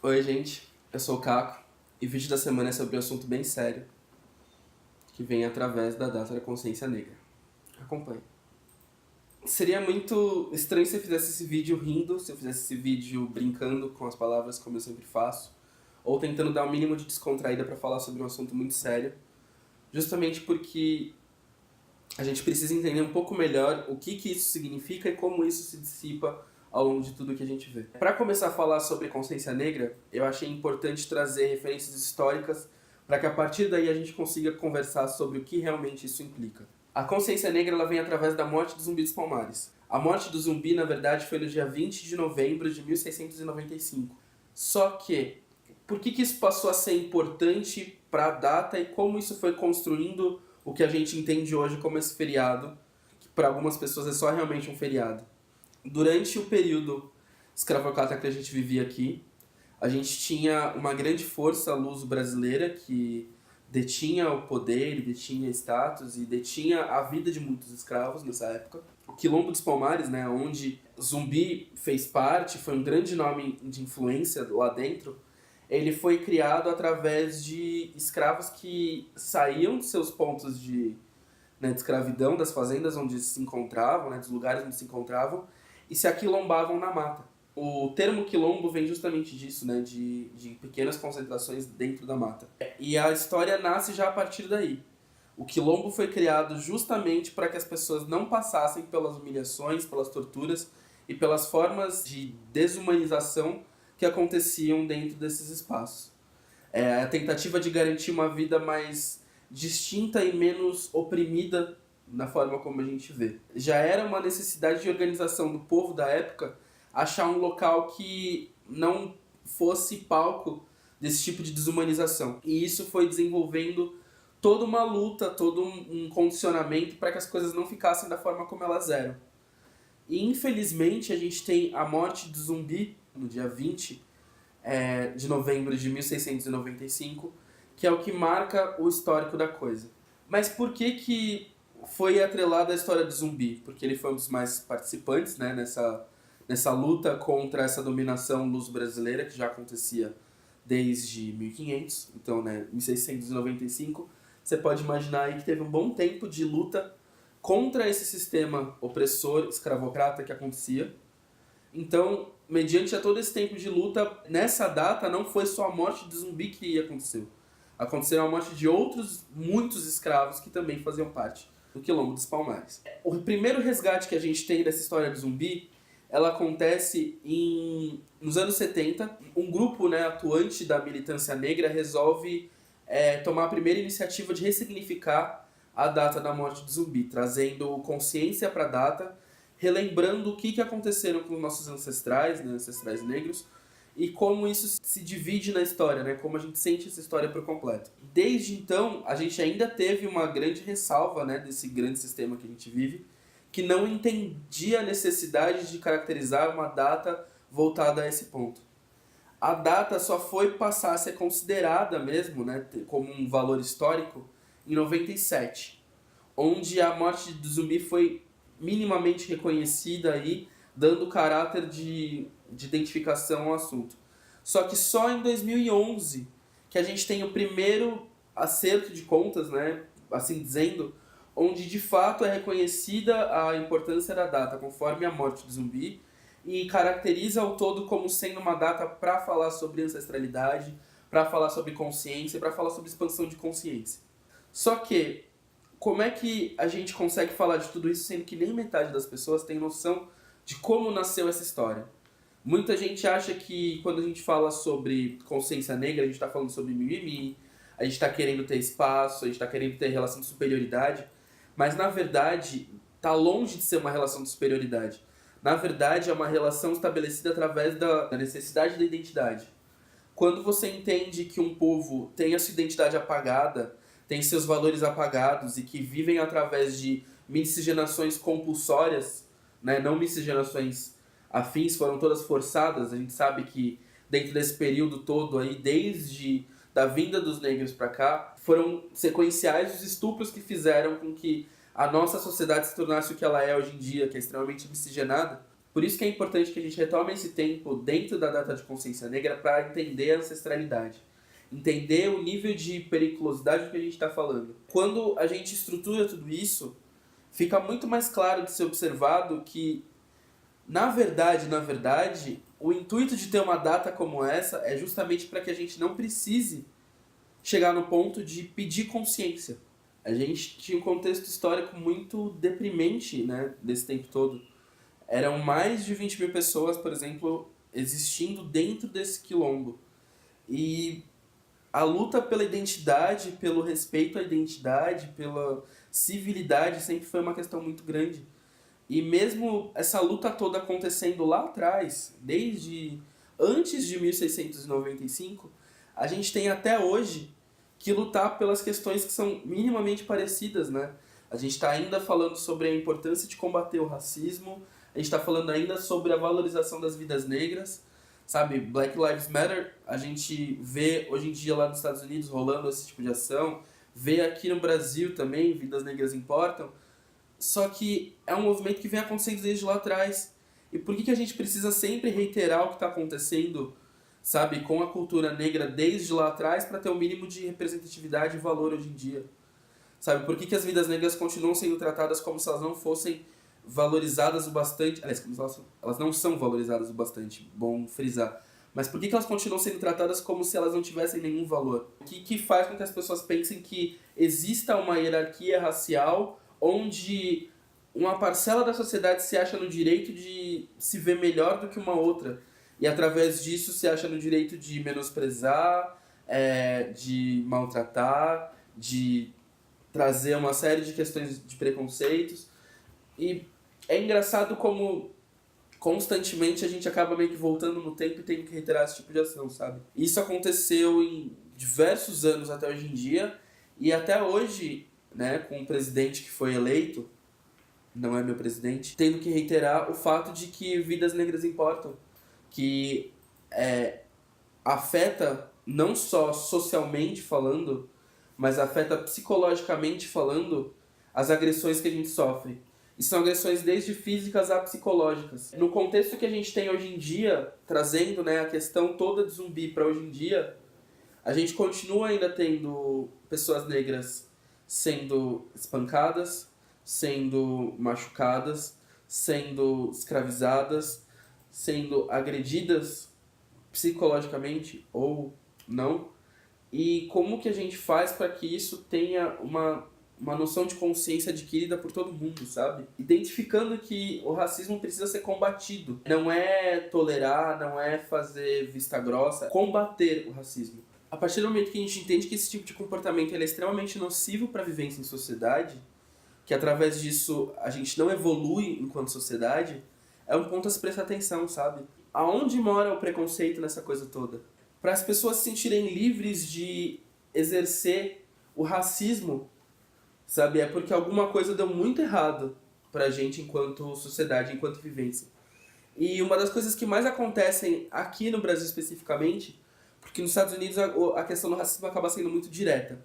Oi, gente, eu sou o Caco e o vídeo da semana é sobre um assunto bem sério que vem através da data da consciência negra. Acompanhe. Seria muito estranho se eu fizesse esse vídeo rindo, se eu fizesse esse vídeo brincando com as palavras como eu sempre faço, ou tentando dar o mínimo de descontraída para falar sobre um assunto muito sério, justamente porque a gente precisa entender um pouco melhor o que isso significa e como isso se dissipa ao longo de tudo que a gente vê. Para começar a falar sobre consciência negra, eu achei importante trazer referências históricas para que a partir daí a gente consiga conversar sobre o que realmente isso implica. A consciência negra ela vem através da morte do Zumbi dos Palmares. A morte do Zumbi, na verdade, foi no dia 20 de novembro de 1695. Só que, por que isso passou a ser importante para a data e como isso foi construindo o que a gente entende hoje como esse feriado, que para algumas pessoas é só realmente um feriado? Durante o período escravocrata que a gente vivia aqui, a gente tinha uma grande força luso-brasileira que detinha o poder, detinha status e detinha a vida de muitos escravos nessa época. O Quilombo dos Palmares, né, onde Zumbi fez parte, foi um grande nome de influência lá dentro, ele foi criado através de escravos que saíam de seus pontos de escravidão, das fazendas onde se encontravam, dos lugares onde se encontravam, e se aquilombavam na mata. O termo quilombo vem justamente disso, de pequenas concentrações dentro da mata. E a história nasce já a partir daí. O quilombo foi criado justamente para que as pessoas não passassem pelas humilhações, pelas torturas e pelas formas de desumanização que aconteciam dentro desses espaços. É a tentativa de garantir uma vida mais distinta e menos oprimida na forma como a gente vê. Já era uma necessidade de organização do povo da época achar um local que não fosse palco desse tipo de desumanização. E isso foi desenvolvendo toda uma luta, todo um condicionamento para que as coisas não ficassem da forma como elas eram. E infelizmente a gente tem a morte do Zumbi no dia 20 de novembro de 1695, que é o que marca o histórico da coisa. Mas por que foi atrelado à história do Zumbi? Porque ele foi um dos mais participantes, nessa luta contra essa dominação luso-brasileira que já acontecia desde 1500, então, 1695. Você pode imaginar aí que teve um bom tempo de luta contra esse sistema opressor, escravocrata que acontecia. Então, mediante a todo esse tempo de luta, nessa data não foi só a morte do Zumbi que aconteceu. Aconteceram a morte de outros, muitos escravos que também faziam parte do Quilombo dos Palmares. O primeiro resgate que a gente tem dessa história do Zumbi, ela acontece nos anos 70. Um grupo atuante da militância negra resolve tomar a primeira iniciativa de ressignificar a data da morte do Zumbi, trazendo consciência para a data, relembrando o que aconteceram com os nossos ancestrais, ancestrais negros, e como isso se divide na história, como a gente sente essa história por completo. Desde então, a gente ainda teve uma grande ressalva desse grande sistema que a gente vive, que não entendia a necessidade de caracterizar uma data voltada a esse ponto. A data só foi passar a ser considerada mesmo como um valor histórico em 97, onde a morte do Zumbi foi minimamente reconhecida aí, dando caráter de identificação ao assunto. Só que só em 2011 que a gente tem o primeiro acerto de contas, assim dizendo, onde de fato é reconhecida a importância da data conforme a morte do Zumbi e caracteriza o todo como sendo uma data para falar sobre ancestralidade, para falar sobre consciência, para falar sobre expansão de consciência. Só que, como é que a gente consegue falar de tudo isso sendo que nem metade das pessoas tem noção de como nasceu essa história? Muita gente acha que quando a gente fala sobre consciência negra, a gente está falando sobre mimimi, a gente está querendo ter espaço, a gente está querendo ter relação de superioridade, mas na verdade está longe de ser uma relação de superioridade. Na verdade é uma relação estabelecida através da necessidade da identidade. Quando você entende que um povo tem a sua identidade apagada, tem seus valores apagados e que vivem através de miscigenações compulsórias, não miscigenações afins, foram todas forçadas. A gente sabe que dentro desse período todo aí, desde da vinda dos negros para cá, foram sequenciais os estupros que fizeram com que a nossa sociedade se tornasse o que ela é hoje em dia, que é extremamente miscigenada. Por isso que é importante que a gente retome esse tempo dentro da data de consciência negra para entender a ancestralidade. Entender o nível de periculosidade do que a gente está falando. Quando a gente estrutura tudo isso, fica muito mais claro de ser observado que, na verdade, o intuito de ter uma data como essa é justamente para que a gente não precise chegar no ponto de pedir consciência. A gente tinha um contexto histórico muito deprimente, né, desse tempo todo. Eram mais de 20 mil pessoas, por exemplo, existindo dentro desse quilombo. E a luta pela identidade, pelo respeito à identidade, pela civilidade sempre foi uma questão muito grande. E mesmo essa luta toda acontecendo lá atrás, desde antes de 1695, a gente tem até hoje que lutar pelas questões que são minimamente parecidas, né? A gente está ainda falando sobre a importância de combater o racismo, a gente está falando ainda sobre a valorização das vidas negras, sabe? Black Lives Matter, a gente vê hoje em dia lá nos Estados Unidos rolando esse tipo de ação, vê aqui no Brasil também, vidas negras importam, só que é um movimento que vem acontecendo desde lá atrás. E por que a gente precisa sempre reiterar o que está acontecendo, sabe, com a cultura negra desde lá atrás para ter o mínimo de representatividade e valor hoje em dia? Sabe, por que as vidas negras continuam sendo tratadas como se elas não fossem valorizadas o bastante? Aliás, como se elas não são valorizadas o bastante, bom frisar. Mas por que elas continuam sendo tratadas como se elas não tivessem nenhum valor? O que faz com que as pessoas pensem que exista uma hierarquia racial onde uma parcela da sociedade se acha no direito de se ver melhor do que uma outra e através disso se acha no direito de menosprezar, de maltratar, de trazer uma série de questões de preconceitos. E é engraçado como constantemente a gente acaba meio que voltando no tempo e tem que reiterar esse tipo de ação, sabe? Isso aconteceu em diversos anos até hoje em dia e até hoje, né, com um presidente que foi eleito, não é meu presidente, tendo que reiterar o fato de que vidas negras importam, que afeta não só socialmente falando, mas afeta psicologicamente falando as agressões que a gente sofre. E são agressões desde físicas a psicológicas. No contexto que a gente tem hoje em dia, trazendo, né, a questão toda de zumbi para hoje em dia, a gente continua ainda tendo pessoas negras sendo espancadas, sendo machucadas, sendo escravizadas, sendo agredidas psicologicamente ou não. E como que a gente faz para que isso tenha uma noção de consciência adquirida por todo mundo, sabe? Identificando que o racismo precisa ser combatido. Não é tolerar, não é fazer vista grossa, combater o racismo. A partir do momento que a gente entende que esse tipo de comportamento ele é extremamente nocivo para a vivência em sociedade, que através disso a gente não evolui enquanto sociedade, é um ponto a se prestar atenção, sabe? Aonde mora o preconceito nessa coisa toda? Para as pessoas se sentirem livres de exercer o racismo, sabe? É porque alguma coisa deu muito errado pra gente enquanto sociedade, enquanto vivência. E uma das coisas que mais acontecem aqui no Brasil especificamente, porque nos Estados Unidos a questão do racismo acaba sendo muito direta,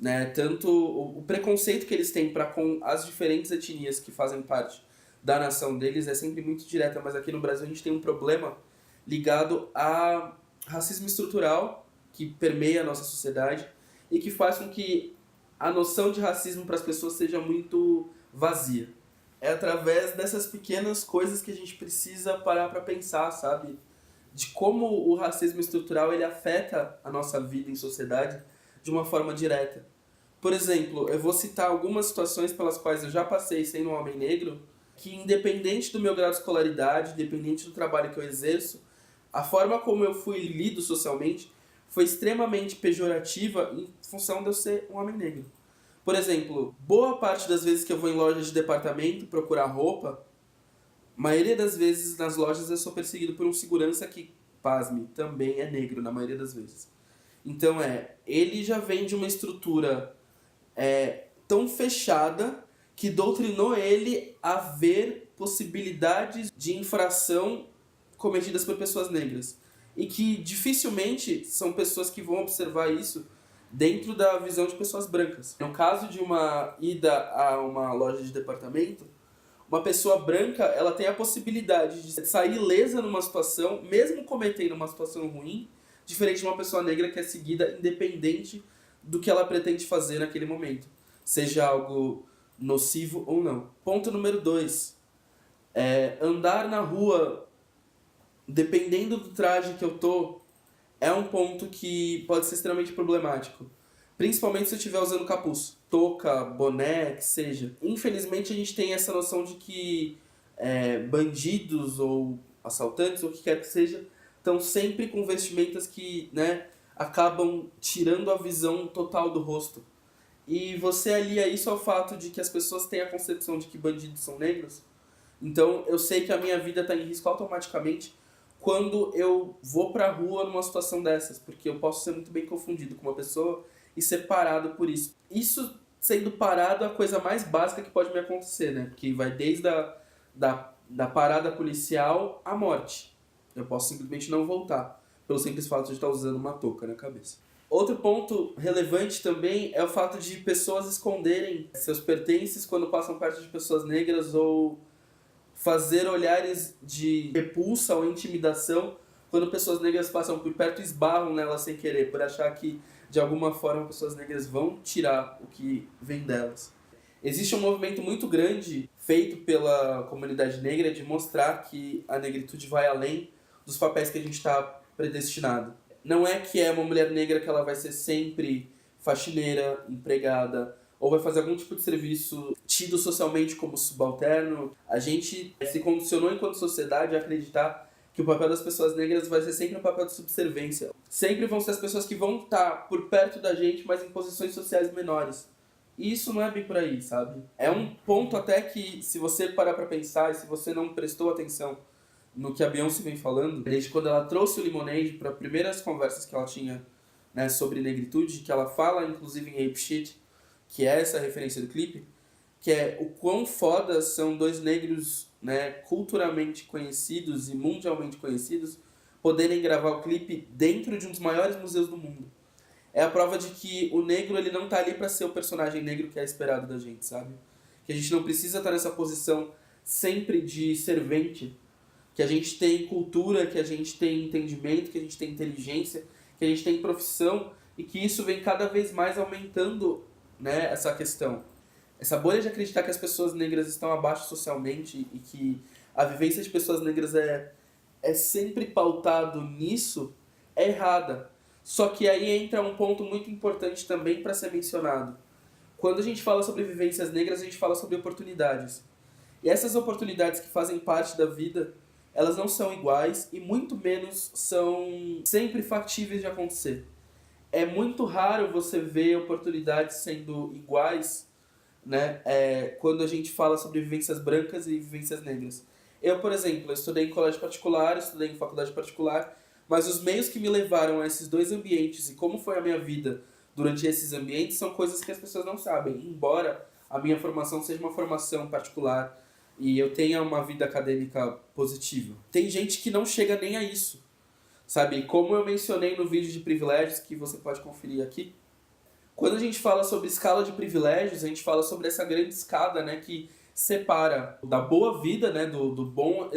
né? Tanto o preconceito que eles têm para com as diferentes etnias que fazem parte da nação deles é sempre muito direta, mas aqui no Brasil a gente tem um problema ligado a racismo estrutural que permeia a nossa sociedade e que faz com que a noção de racismo para as pessoas seja muito vazia. É através dessas pequenas coisas que a gente precisa parar para pensar, sabe? De como o racismo estrutural ele afeta a nossa vida em sociedade de uma forma direta. Por exemplo, eu vou citar algumas situações pelas quais eu já passei sendo um homem negro, que independente do meu grau de escolaridade, independente do trabalho que eu exerço, a forma como eu fui lido socialmente foi extremamente pejorativa em função de eu ser um homem negro. Por exemplo, boa parte das vezes que eu vou em lojas de departamento procurar roupa, maioria das vezes nas lojas eu sou perseguido por um segurança que, pasme, também é negro na maioria das vezes. Então ele já vem de uma estrutura tão fechada que doutrinou ele a ver possibilidades de infração cometidas por pessoas negras. E que dificilmente são pessoas que vão observar isso dentro da visão de pessoas brancas. No caso de uma ida a uma loja de departamento, uma pessoa branca, ela tem a possibilidade de sair ilesa numa situação, mesmo cometendo uma situação ruim, diferente de uma pessoa negra que é seguida independente do que ela pretende fazer naquele momento, seja algo nocivo ou não. Ponto número 2. Andar na rua, dependendo do traje que eu tô, é um ponto que pode ser extremamente problemático. Principalmente se eu estiver usando capuz, touca, boné, que seja. Infelizmente a gente tem essa noção de que bandidos ou assaltantes, ou o que quer que seja, estão sempre com vestimentas que, né, acabam tirando a visão total do rosto. E você alia isso ao fato de que as pessoas têm a concepção de que bandidos são negros. Então eu sei que a minha vida está em risco automaticamente quando eu vou pra rua numa situação dessas, porque eu posso ser muito bem confundido com uma pessoa e ser parado por isso. Isso sendo parado é a coisa mais básica que pode me acontecer, né? Porque vai desde da parada policial à morte. Eu posso simplesmente não voltar, pelo simples fato de estar usando uma touca na cabeça. Outro ponto relevante também é o fato de pessoas esconderem seus pertences quando passam perto de pessoas negras ou fazer olhares de repulsa ou intimidação quando pessoas negras passam por perto e esbarram nelas sem querer, por achar que de alguma forma pessoas negras vão tirar o que vem delas. Existe um movimento muito grande feito pela comunidade negra de mostrar que a negritude vai além dos papéis que a gente está predestinado. Não é que é uma mulher negra que ela vai ser sempre faxineira, empregada, ou vai fazer algum tipo de serviço tido socialmente como subalterno. A gente se condicionou enquanto sociedade a acreditar que o papel das pessoas negras vai ser sempre um papel de subserviência. Sempre vão ser as pessoas que vão estar por perto da gente, mas em posições sociais menores. E isso não é bem por aí, sabe? É um ponto até que, se você parar pra pensar e se você não prestou atenção no que a Beyoncé vem falando, desde quando ela trouxe o Lemonade para as primeiras conversas que ela tinha, né, sobre negritude, que ela fala inclusive em Ape Shit, que é essa referência do clipe, que é o quão foda são dois negros, né, culturalmente conhecidos e mundialmente conhecidos poderem gravar o clipe dentro de um dos maiores museus do mundo. É a prova de que o negro ele não tá ali para ser o personagem negro que é esperado da gente, sabe? Que a gente não precisa estar nessa posição sempre de servente, que a gente tem cultura, que a gente tem entendimento, que a gente tem inteligência, que a gente tem profissão e que isso vem cada vez mais aumentando, né, essa questão. Essa bolha de acreditar que as pessoas negras estão abaixo socialmente e que a vivência de pessoas negras é sempre pautado nisso é errada. Só que aí entra um ponto muito importante também para ser mencionado. Quando a gente fala sobre vivências negras, a gente fala sobre oportunidades. E essas oportunidades que fazem parte da vida, elas não são iguais e muito menos são sempre factíveis de acontecer. É muito raro você ver oportunidades sendo iguais, né, quando a gente fala sobre vivências brancas e vivências negras. Eu, por exemplo, eu estudei em colégio particular, estudei em faculdade particular, mas os meios que me levaram a esses dois ambientes e como foi a minha vida durante esses ambientes são coisas que as pessoas não sabem. Embora a minha formação seja uma formação particular e eu tenha uma vida acadêmica positiva, tem gente que não chega nem a isso, sabe? Como eu mencionei no vídeo de privilégios, que você pode conferir aqui, quando a gente fala sobre escala de privilégios, a gente fala sobre essa grande escada, né, que separa da boa vida, né, do bom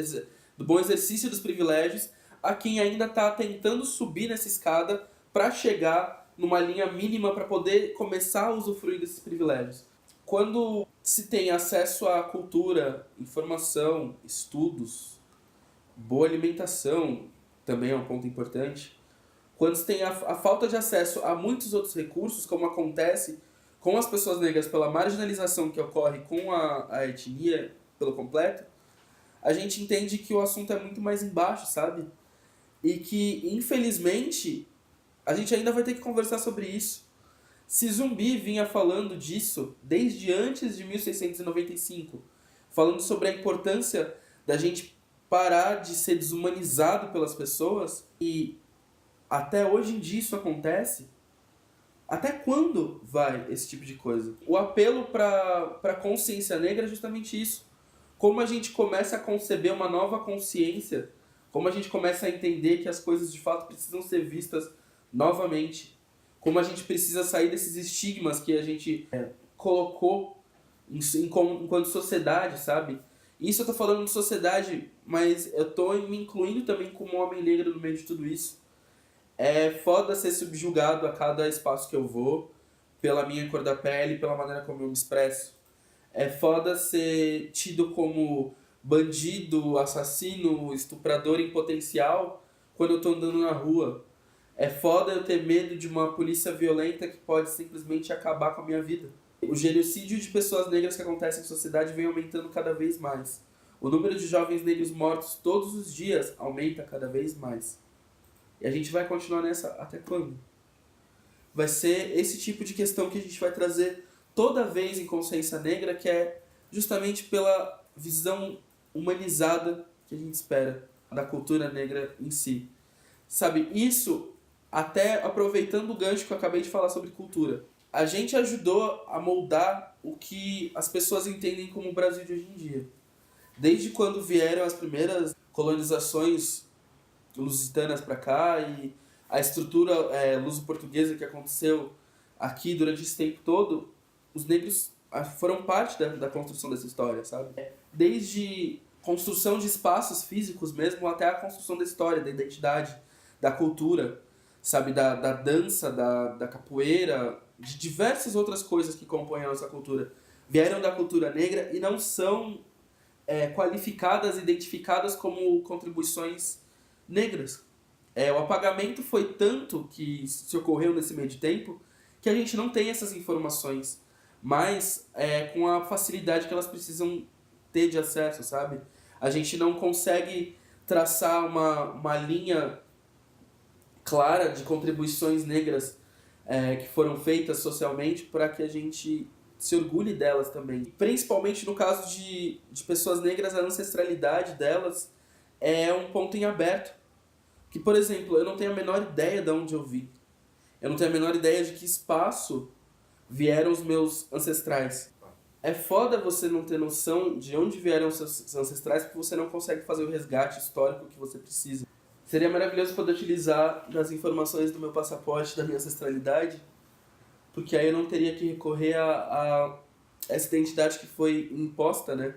exercício dos privilégios, a quem ainda está tentando subir nessa escada para chegar numa linha mínima para poder começar a usufruir desses privilégios. Quando se tem acesso à cultura, informação, estudos, boa alimentação, também é um ponto importante. Quando se tem a falta de acesso a muitos outros recursos, como acontece com as pessoas negras pela marginalização que ocorre com a etnia pelo completo, a gente entende que o assunto é muito mais embaixo, sabe? E que, infelizmente, a gente ainda vai ter que conversar sobre isso. Se Zumbi vinha falando disso desde antes de 1695, falando sobre a importância da gente parar de ser desumanizado pelas pessoas, e até hoje em dia isso acontece, até quando vai esse tipo de coisa? O apelo para a consciência negra é justamente isso. Como a gente começa a conceber uma nova consciência, como a gente começa a entender que as coisas de fato precisam ser vistas novamente, como a gente precisa sair desses estigmas que a gente colocou enquanto sociedade, sabe? Isso eu tô falando de sociedade, mas eu tô me incluindo também como homem negro no meio de tudo isso. É foda ser subjugado a cada espaço que eu vou, pela minha cor da pele, pela maneira como eu me expresso. É foda ser tido como bandido, assassino, estuprador em potencial quando eu tô andando na rua. É foda eu ter medo de uma polícia violenta que pode simplesmente acabar com a minha vida. O genocídio de pessoas negras que acontece em sociedade vem aumentando cada vez mais. O número de jovens negros mortos todos os dias aumenta cada vez mais. E a gente vai continuar nessa até quando? Vai ser esse tipo de questão que a gente vai trazer toda vez em Consciência Negra, que é justamente pela visão humanizada que a gente espera da cultura negra em si. Sabe, isso até aproveitando o gancho que eu acabei de falar sobre cultura. A gente ajudou a moldar o que as pessoas entendem como o Brasil de hoje em dia. Desde quando vieram as primeiras colonizações lusitanas para cá e a estrutura luso-portuguesa que aconteceu aqui durante esse tempo todo, os negros foram parte da construção dessa história, sabe? Desde construção de espaços físicos mesmo até a construção da história, da identidade, da cultura, sabe? Da dança, da capoeira, de diversas outras coisas que compõem a nossa cultura. Vieram da cultura negra e não são qualificadas, identificadas como contribuições negras. O apagamento foi tanto que se ocorreu nesse meio de tempo que a gente não tem essas informações, mas com a facilidade que elas precisam ter de acesso, sabe? A gente não consegue traçar uma linha clara de contribuições negras que foram feitas socialmente para que a gente se orgulhe delas também. Principalmente no caso de pessoas negras, a ancestralidade delas é um ponto em aberto. Que, por exemplo, eu não tenho a menor ideia de onde eu vim. Eu não tenho a menor ideia de que espaço vieram os meus ancestrais. É foda você não ter noção de onde vieram os seus ancestrais porque você não consegue fazer o resgate histórico que você precisa. Seria maravilhoso poder utilizar das informações do meu passaporte, da minha ancestralidade, porque aí eu não teria que recorrer a essa identidade que foi imposta, né,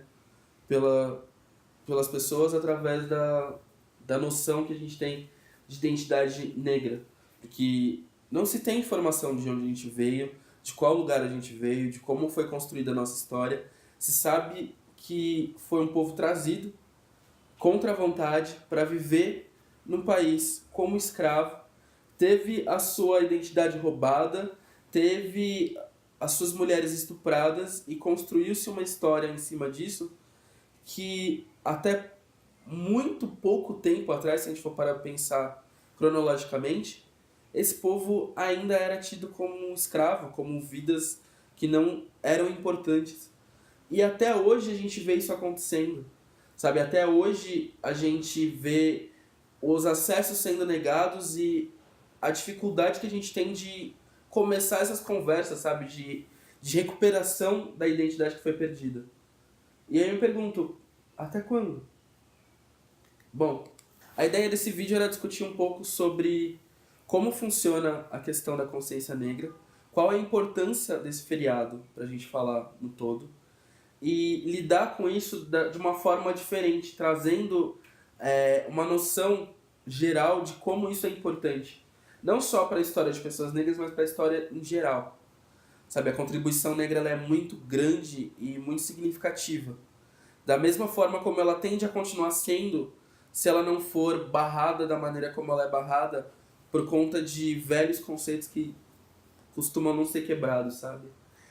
pelas pessoas através da noção que a gente tem de identidade negra. Que não se tem informação de onde a gente veio, de qual lugar a gente veio, de como foi construída a nossa história. Se sabe que foi um povo trazido contra a vontade para viver num país como escravo, teve a sua identidade roubada, teve as suas mulheres estupradas e construiu-se uma história em cima disso que até muito pouco tempo atrás, se a gente for parar para pensar cronologicamente, esse povo ainda era tido como um escravo, como vidas que não eram importantes. E até hoje a gente vê isso acontecendo, sabe? Até hoje a gente vê os acessos sendo negados e a dificuldade que a gente tem de começar essas conversas, sabe? De recuperação da identidade que foi perdida. E aí eu me pergunto, até quando? Bom, a ideia desse vídeo era discutir um pouco sobre como funciona a questão da consciência negra, qual é a importância desse feriado, pra gente falar no todo, e lidar com isso de uma forma diferente, trazendo uma noção geral de como isso é importante. Não só para a história de pessoas negras, mas para a história em geral. Sabe, a contribuição negra ela é muito grande e muito significativa. Da mesma forma como ela tende a continuar sendo, se ela não for barrada da maneira como ela é barrada, por conta de velhos conceitos que costumam não ser quebrados, sabe?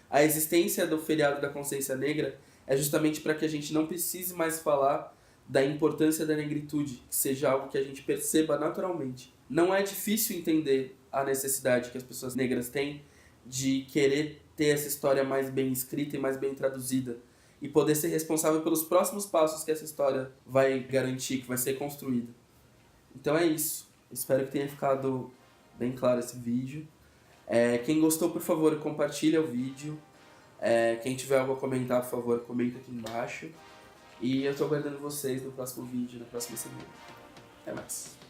A existência do feriado da consciência negra é justamente para que a gente não precise mais falar da importância da negritude, que seja algo que a gente perceba naturalmente. Não é difícil entender a necessidade que as pessoas negras têm de querer ter essa história mais bem escrita e mais bem traduzida e poder ser responsável pelos próximos passos que essa história vai garantir, que vai ser construída. Então é isso. Espero que tenha ficado bem claro esse vídeo. Quem gostou, por favor, compartilha o vídeo. Quem tiver algo a comentar, por favor, comenta aqui embaixo. E eu tô aguardando vocês no próximo vídeo, na próxima semana. Até mais.